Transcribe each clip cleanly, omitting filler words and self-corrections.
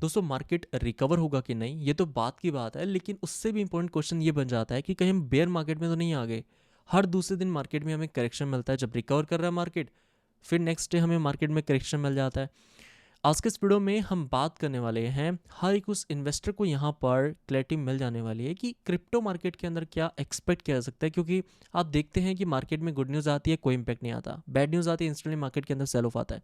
दोस्तों market recover होगा कि नहीं ये तो बात की बात है, लेकिन उससे भी इंपॉर्टेंट क्वेश्चन ये बन जाता है कि कहीं हम बेयर मार्केट में तो नहीं आ गए। हर दूसरे दिन मार्केट में हमें करेक्शन मिलता है, जब रिकवर कर रहा है मार्केट फिर नेक्स्ट डे हमें मार्केट में करेक्शन मिल जाता है। आज के इस वीडियो में हम बात करने वाले हैं, हर एक उस इन्वेस्टर को यहाँ पर क्लैरिटी मिल जाने वाली है कि क्रिप्टो मार्केट के अंदर क्या एक्सपेक्ट किया जा सकता है। क्योंकि आप देखते हैं कि मार्केट में गुड न्यूज़ आती है कोई इंपैक्ट नहीं आता, बैड न्यूज़ आती है इंस्टेंटली मार्केट के अंदर सेल ऑफ आता है।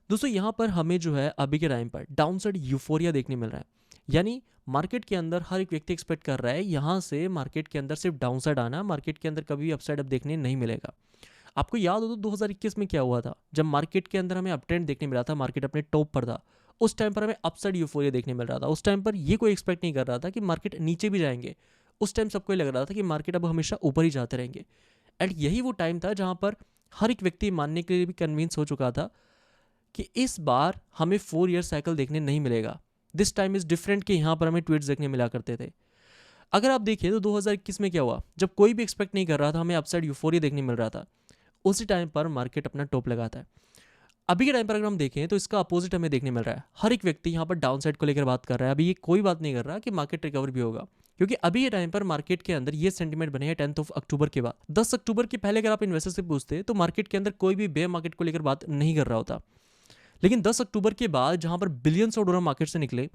दोस्तों यहाँ पर हमें जो है अभी के टाइम पर डाउन साइड यूफोरिया देखने मिल रहा है, यानी मार्केट के अंदर हर एक व्यक्ति एक्सपेक्ट कर रहा है यहाँ से मार्केट के अंदर सिर्फ डाउन साइड आना, मार्केट के अंदर कभी अपसाइड अब देखने नहीं मिलेगा। आपको याद हो तो 2021 में क्या हुआ था, जब मार्केट के अंदर हमें अपट्रेंड देखने मिला था, मार्केट अपने टॉप पर था, उस टाइम पर हमें अपसाइड यूफोरिया देखने मिल रहा था। उस टाइम पर ये कोई एक्सपेक्ट नहीं कर रहा था कि मार्केट नीचे भी जाएंगे। उस टाइम सबको लग रहा था कि मार्केट अब हमेशा ऊपर ही जाते रहेंगे। एंड यही वो टाइम था जहां पर हर एक व्यक्ति मानने के लिए भी कन्विंस हो चुका था कि इस बार हमें 4 ईयर साइकिल देखने नहीं मिलेगा। दिस टाइम इज डिफरेंट, कि यहाँ पर हमें ट्वीट्स देखने मिला करते थे। अगर आप देखिए तो 2021 में क्या हुआ, जब कोई भी एक्सपेक्ट नहीं कर रहा था, हमें अपसाइड यूफोरिया देखने मिल रहा था, उसी टाइम पर मार्केट अपना टॉप लगाता है। अभी के टाइम पर अगर हम देखें तो इसका अपोजिट हमें देखने मिल रहा है, हर एक व्यक्ति यहाँ पर डाउन साइड को लेकर बात कर रहा है। अभी ये कोई बात नहीं कर रहा कि मार्केट रिकवर भी होगा, क्योंकि अभी के टाइम पर मार्केट के अंदर ये सेंटीमेंट बने हैं 10 अक्टूबर के बाद। 10 अक्टूबर के पहले अगर आप इन्वेस्टर से पूछते तो मार्केट के अंदर कोई भी बेयर मार्केट को लेकर बात नहीं कर रहा होता। लेकिन 10 अक्टूबर के बाद जहां पर बिलियंस ऑफ डॉलर मार्केट से निकले,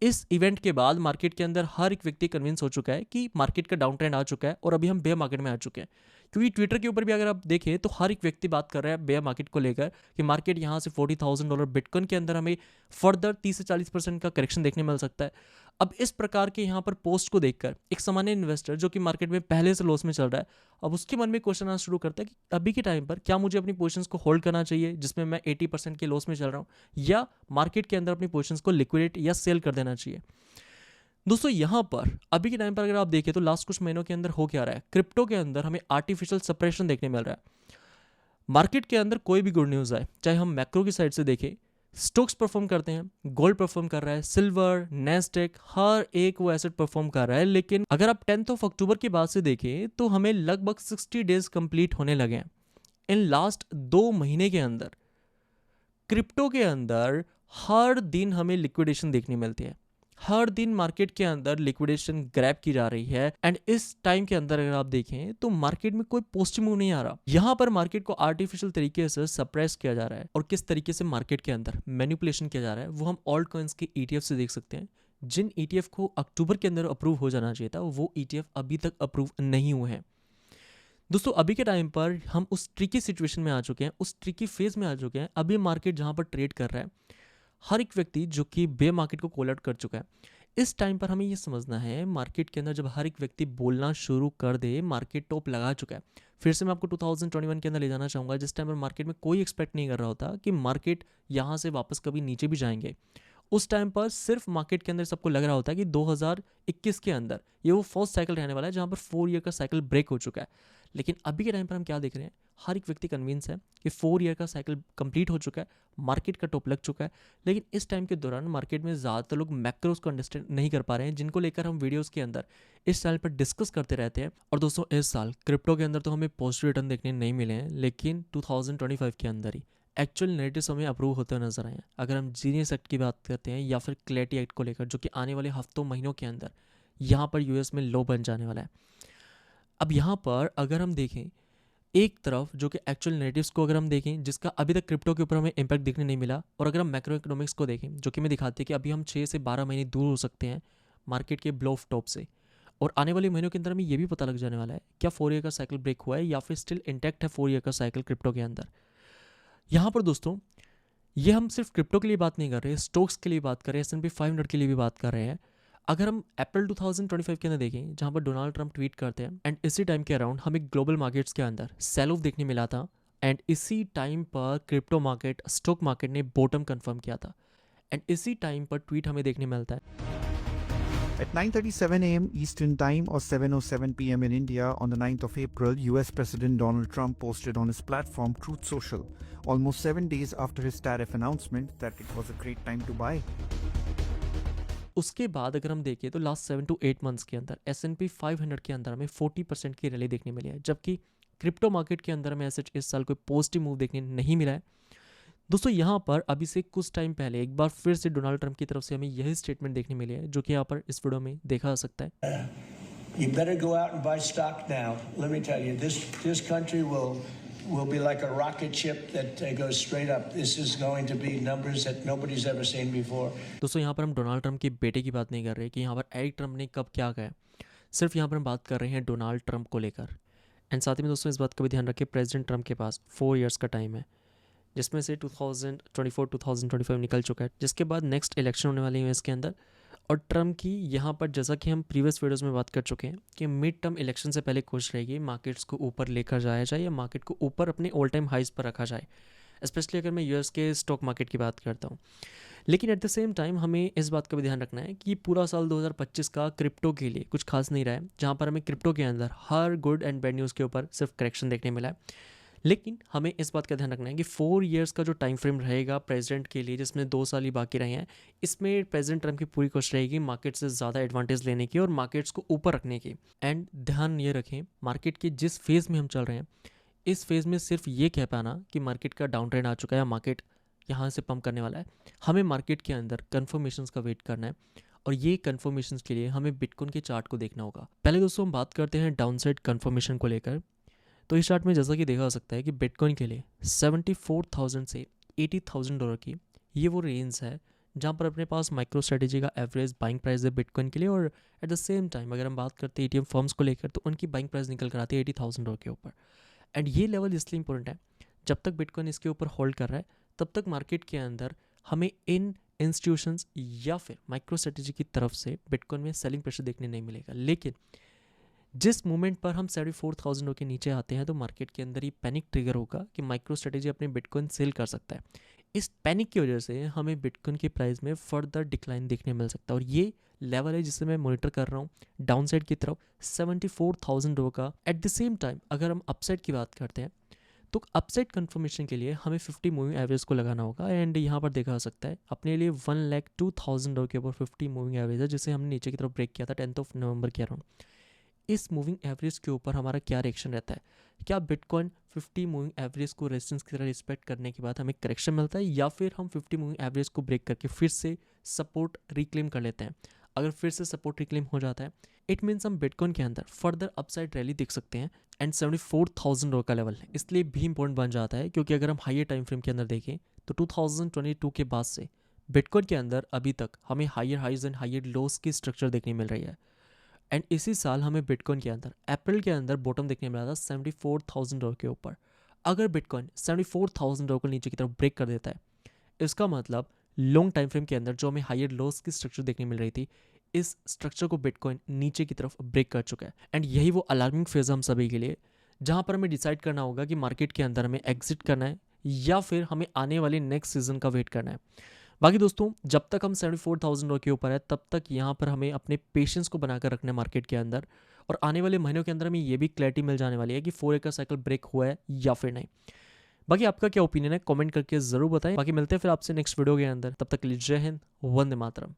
इस इवेंट के बाद मार्केट के अंदर हर एक व्यक्ति कन्विंस हो चुका है कि मार्केट का डाउन ट्रेंड आ चुका है और अभी हम बेयर मार्केट में आ चुके हैं। क्योंकि ट्विटर के ऊपर भी अगर आप देखें तो हर एक व्यक्ति बात कर रहा है बेयर मार्केट को लेकर कि मार्केट यहाँ से $40,000 बिटकॉइन के अंदर हमें फर्दर 30 से 40% का करेक्शन देखने मिल सकता है। अब इस प्रकार के यहाँ पर पोस्ट को देखकर एक सामान्य इन्वेस्टर जो कि मार्केट में पहले से लॉस में चल रहा है, अब उसके मन में क्वेश्चन आना शुरू करता है कि अभी के टाइम पर क्या मुझे अपनी पोजीशंस को होल्ड करना चाहिए जिसमें मैं 80% के लॉस में चल रहा हूँ, या मार्केट के अंदर अपनी पोजीशंस को लिक्विडेट या सेल कर देना चाहिए। दोस्तों यहाँ पर अभी के टाइम पर अगर आप देखें तो लास्ट कुछ महीनों के अंदर हो क्या रहा है, क्रिप्टो के अंदर हमें आर्टिफिशियल सप्रेशन देखने मिल रहा है। मार्केट के अंदर कोई भी गुड न्यूज़ आए, चाहे हम मैक्रो की साइड से देखें, स्टॉक्स परफॉर्म करते हैं, गोल्ड परफॉर्म कर रहा है, सिल्वर, नेस्डेक, हर एक वो एसेट परफॉर्म कर रहा है। लेकिन अगर आप 10 अक्टूबर के बाद से देखें तो हमें लगभग 60 डेज कंप्लीट होने लगे हैं। इन लास्ट 2 महीने के अंदर क्रिप्टो के अंदर हर दिन हमें लिक्विडेशन देखने मिलती है, हर दिन मार्केट के अंदर लिक्विडेशन ग्रैब की जा रही है। एंड इस टाइम के अंदर अगर आप देखें तो मार्केट में कोई पॉजिटिव मूव नहीं आ रहा। यहाँ पर मार्केट को आर्टिफिशियल तरीके से सप्रेस किया जा रहा है, और किस तरीके से मार्केट के अंदर मैनिपुलेशन किया जा रहा है वो हम ऑल्ट कॉइन्स के ETF से देख सकते हैं। जिन ETF को अक्टूबर के अंदर अप्रूव हो जाना चाहिए था वो ETF अभी तक अप्रूव नहीं हुए हैं। दोस्तों अभी के टाइम पर हम उस ट्रिकी सिचुएशन में आ चुके हैं, उस ट्रिकी फेज में आ चुके हैं। अभी मार्केट जहां पर ट्रेड कर रहा है, हर एक व्यक्ति जो कि बे मार्केट को कॉल आउट कर चुका है। इस टाइम पर हमें ये समझना है, मार्केट के अंदर जब हर एक व्यक्ति बोलना शुरू कर दे, मार्केट टॉप लगा चुका है। फिर से मैं आपको 2021 के अंदर ले जाना चाहूँगा, जिस टाइम पर मार्केट में कोई एक्सपेक्ट नहीं कर रहा होता कि मार्केट यहाँ से वापस कभी नीचे भी जाएंगे। उस टाइम पर सिर्फ मार्केट के अंदर सबको लग रहा होता है कि 2021 के अंदर ये वो फर्स्ट साइकिल रहने वाला है जहाँ पर 4 ईयर का साइकिल ब्रेक हो चुका है। लेकिन अभी के टाइम पर हम क्या देख रहे हैं, हर एक व्यक्ति कन्विंस है कि 4 ईयर का साइकिल कंप्लीट हो चुका है, मार्केट का टॉप लग चुका है। लेकिन इस टाइम के दौरान मार्केट में ज़्यादातर लोग मैक्रोस को अंडरस्टैंड नहीं कर पा रहे हैं, जिनको लेकर हम वीडियोस के अंदर इस चैनल पर डिस्कस करते रहते हैं। और दोस्तों इस साल क्रिप्टो के अंदर तो हमें पॉजिटिव रिटर्न देखने नहीं मिले हैं, लेकिन 2025 के अंदर ही एक्चुअल नेरेटिव्स हमें अप्रूव होते हुए नजर आए हैं। अगर हम जीनियस एक्ट की बात करते हैं या फिर क्लैरिटी एक्ट को लेकर, जो कि आने वाले हफ्तों महीनों के अंदर यहाँ पर यूएस में लॉ बन जाने वाला है। अब यहाँ पर अगर हम देखें एक तरफ जो कि एक्चुअल नेरेटिव्स को अगर हम देखें, जिसका अभी तक क्रिप्टो के ऊपर हमें इम्पैक्ट देखने नहीं मिला, और अगर हम मैक्रो इकोनॉमिक्स को देखें जो कि मैं दिखाती है कि अभी हम 6 से 12 महीने दूर हो सकते हैं मार्केट के ब्लो ऑफ टॉप से, और आने वाले महीनों के अंदर हमें ये भी पता लग जाने वाला है क्या 4 ईयर का साइकिल ब्रेक हुआ है या फिर स्टिल इंटैक्ट है 4 ईयर का साइकिल क्रिप्टो के अंदर। यहाँ पर दोस्तों ये हम सिर्फ क्रिप्टो के लिए बात नहीं कर रहे, स्टॉक्स के लिए बात कर रहे हैं, S&P 500 के लिए भी बात कर रहे हैं। अगर हम अप्रैल 2025 के अंदर देखें जहां पर डोनाल्ड ट्रंप ट्वीट करते हैं, एंड इसी टाइम के अराउंड हमें ग्लोबल मार्केट्स के अंदर सेल ऑफ देखने मिला था, एंड इसी टाइम पर क्रिप्टो मार्केट, स्टॉक मार्केट ने बॉटम कंफर्म किया था, एंड इसी टाइम पर ट्वीट हमें देखने मिलता है। At 9:37 a.m. Eastern Time or 7:07 p.m. in India on the 9th of April, US President Donald Trump posted on his platform Truth Social, almost 7 days after his tariff announcement, that it was a great time to buy. उसके बाद अगर हम देखें तो last 7 to 8 months के अंदर S&P 500 के अंदर हमें 40% की रैली देखने मिली है, जबकि क्रिप्टो मार्केट के अंदर हमें ऐसे इस साल कोई पॉजिटिव मूव देखने नहीं मिला है। दोस्तों यहाँ पर अभी से कुछ टाइम पहले एक बार फिर से डोनाल्ड ट्रंप की तरफ से हमें यही स्टेटमेंट देखने मिली है, जो कि यहाँ पर इस वीडियो में देखा जा सकता है। You better go out and buy stock now. Let me tell you, this country will be like a rocket ship that goes straight up. This is going to be numbers that nobody's ever seen before. दोस्तों यहाँ पर हम Donald Trump के बेटे की बात नहीं कर रहे कि यहाँ पर एरिक ट्रंप ने कब क्या कहा है, सिर्फ यहाँ पर हम बात कर रहे हैं डोनाल्ड ट्रंप को लेकर। एंड साथ ही में दोस्तों इस बात का भी ध्यान रखें, प्रेसिडेंट ट्रंप के पास 4 इयर्स का टाइम है, जिसमें से 2024-2025 निकल चुका है, जिसके बाद नेक्स्ट इलेक्शन होने वाली है इसके अंदर। और ट्रम्प की यहाँ पर, जैसा कि हम प्रीवियस वीडियोस में बात कर चुके हैं, कि मिड टर्म इलेक्शन से पहले कोशिश रहेगी मार्केट्स को ऊपर लेकर जाया जाए या मार्केट को ऊपर अपने ऑल टाइम हाइज पर रखा जाए, स्पेशली अगर मैं यूएस के स्टॉक मार्केट की बात करता हूँ। लेकिन एट द सेम टाइम हमें इस बात का भी ध्यान रखना है कि पूरा साल 2025 का क्रिप्टो के लिए कुछ खास नहीं रहा है, जहाँ पर हमें क्रिप्टो के अंदर her good and bad news के ऊपर सिर्फ करेक्शन देखने मिला है। लेकिन हमें इस बात का ध्यान रखना है कि 4 इयर्स का जो टाइम फ्रेम रहेगा प्रेसिडेंट के लिए, जिसमें 2 साल ही बाकी रहे हैं, इसमें प्रेसिडेंट ट्रम्प की पूरी कोशिश रहेगी मार्केट से ज़्यादा एडवांटेज लेने की और मार्केट्स को ऊपर रखने की। एंड ध्यान ये रखें, मार्केट के जिस फेज़ में हम चल रहे हैं, इस फेज़ में सिर्फ ये कह पाना कि मार्केट का डाउन ट्रेंड आ चुका है या मार्केट यहाँ से पंप करने वाला है, हमें मार्केट के अंदर कन्फर्मेशंस का वेट करना है। और ये कन्फर्मेशंस के लिए हमें बिटकॉइन के चार्ट को देखना होगा। पहले दोस्तों हम बात करते हैं डाउनसाइड कन्फर्मेशन को लेकर। तो इस चार्ट में जैसा कि देखा जा सकता है कि बिटकॉइन के लिए 74,000 से $80,000 की ये वो रेंज है जहाँ पर अपने पास माइक्रो स्ट्रेटेजी का एवरेज बाइंग प्राइस है बिटकॉइन के लिए। और एट द सेम टाइम अगर हम बात करते हैं एटीएम फर्म्स को लेकर, तो उनकी बाइंग प्राइस निकल कर आती है $80,000 के ऊपर। एंड ये लेवल इसलिए इंपॉर्टेंट है, जब तक बिटकॉइन इसके ऊपर होल्ड कर रहा है तब तक मार्केट के अंदर हमें इन इंस्टीट्यूशंस या फिर माइक्रो स्ट्रेटेजी की तरफ से बिटकॉइन में सेलिंग प्रेशर देखने नहीं मिलेगा। लेकिन जिस मोमेंट पर हम 74,000 के नीचे आते हैं, तो मार्केट के अंदर ही पैनिक ट्रिगर होगा कि माइक्रो स्ट्रेटेजी अपने बिटकॉइन सेल कर सकता है। इस पैनिक की वजह से हमें बिटकॉइन की प्राइस में फर्दर डिक्लाइन देखने मिल सकता है। और ये लेवल है जिसे मैं मॉनिटर कर रहा हूँ डाउन साइड की तरफ, $74,000 का। एट द सेम टाइम अगर हम अपसाइड की बात करते हैं, तो अपसाइड कंफर्मेशन के लिए हमें 50 मूविंग एवरेज को लगाना होगा। एंड यहाँ पर देखा जा सकता है अपने लिए $1,02,000 के ऊपर 50 मूविंग एवरेज है, जिसे हमने नीचे की तरफ ब्रेक किया था 10 नवंबर के अराउंड। इस मूविंग एवरेज के ऊपर हमारा क्या रिएक्शन रहता है? क्या बिटकॉइन 50 मूविंग एवरेज को रेजिस्टेंस की तरह रिस्पेक्ट करने के बाद हमें करेक्शन मिलता है, या फिर हम 50 मूविंग एवरेज को ब्रेक करके फिर से सपोर्ट रिक्लेम कर लेते हैं? अगर फिर से सपोर्ट रिक्लेम हो जाता है, इट मीन्स हम बिटकॉइन के अंदर फर्दर अपसाइड रैली देख सकते हैं। एंड $74,000 का लेवल है इसलिए भी इंपॉर्टेंट बन जाता है, क्योंकि अगर हम हाइयर टाइम फ्रेम के अंदर देखें तो 2022 के बाद से बिटकॉइन के अंदर अभी तक हमें higher highs and higher lows की स्ट्रक्चर देखने मिल रही है। एंड इसी साल हमें बिटकॉइन के अंदर अप्रैल के अंदर बॉटम देखने मिला था $74,000 के ऊपर। अगर बिटकॉइन $74,000 को नीचे की तरफ ब्रेक कर देता है, इसका मतलब लॉन्ग टाइम फ्रेम के अंदर जो हमें हायर लॉस की स्ट्रक्चर देखने मिल रही थी, इस स्ट्रक्चर को बिटकॉइन नीचे की तरफ ब्रेक कर चुका है। एंड यही वो अलार्मिंग फेज है हम सभी के लिए, जहाँ पर हमें डिसाइड करना होगा कि मार्केट के अंदर हमें एग्जिट करना है या फिर हमें आने वाले नेक्स्ट सीजन का वेट करना है। बाकी दोस्तों, जब तक हम $74,000 के ऊपर है, तब तक यहाँ पर हमें अपने पेशेंस को बनाकर रखना है मार्केट के अंदर। और आने वाले महीनों के अंदर हमें ये भी क्लैरिटी मिल जाने वाली है कि 4 का साइकिल ब्रेक हुआ है या फिर नहीं। बाकी आपका क्या ओपिनियन है, कमेंट करके ज़रूर बताएं। बाकी मिलते हैं फिर आपसे नेक्स्ट वीडियो के अंदर, तब तक के लिए जय हिंद, वंदे मातरम।